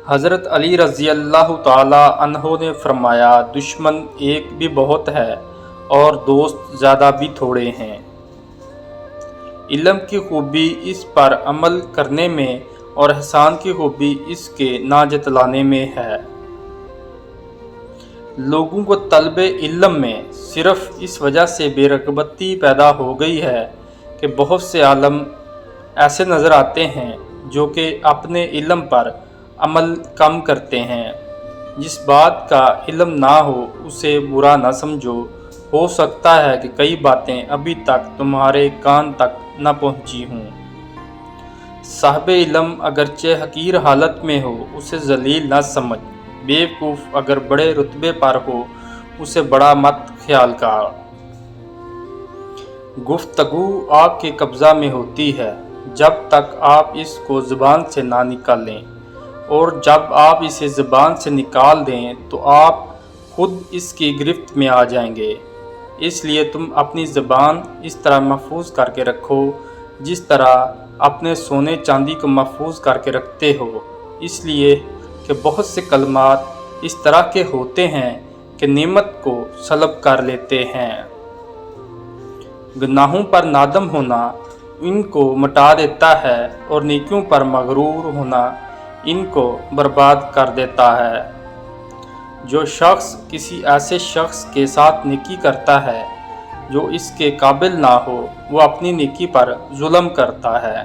حضرت علی رضی اللہ تعالی عنہ نے فرمایا، دشمن ایک بھی بہت ہے اور دوست زیادہ بھی تھوڑے ہیں۔ علم کی خوبی اس پر عمل کرنے میں اور احسان کی خوبی اس کے نہ جتلانے میں ہے۔ لوگوں کو طلب علم میں صرف اس وجہ سے بے رغبتی پیدا ہو گئی ہے کہ بہت سے عالم ایسے نظر آتے ہیں جو کہ اپنے علم پر عمل کم کرتے ہیں۔ جس بات کا علم نہ ہو اسے برا نہ سمجھو، ہو سکتا ہے کہ کئی باتیں ابھی تک تمہارے کان تک نہ پہنچی ہوں۔ صاحب علم اگرچہ حقیر حالت میں ہو اسے ذلیل نہ سمجھ، بیوقوف اگر بڑے رتبے پر ہو اسے بڑا مت خیال کر۔ گفتگو آپ کے قبضہ میں ہوتی ہے جب تک آپ اس کو زبان سے نہ نکالیں، اور جب آپ اسے زبان سے نکال دیں تو آپ خود اس کی گرفت میں آ جائیں گے۔ اس لیے تم اپنی زبان اس طرح محفوظ کر کے رکھو جس طرح اپنے سونے چاندی کو محفوظ کر کے رکھتے ہو، اس لیے کہ بہت سے کلمات اس طرح کے ہوتے ہیں کہ نعمت کو سلب کر لیتے ہیں۔ گناہوں پر نادم ہونا ان کو مٹا دیتا ہے اور نیکیوں پر مغرور ہونا ان کو برباد کر دیتا ہے۔ جو شخص کسی ایسے شخص کے ساتھ نیکی کرتا ہے جو اس کے قابل نہ ہو، وہ اپنی نیکی پر ظلم کرتا ہے۔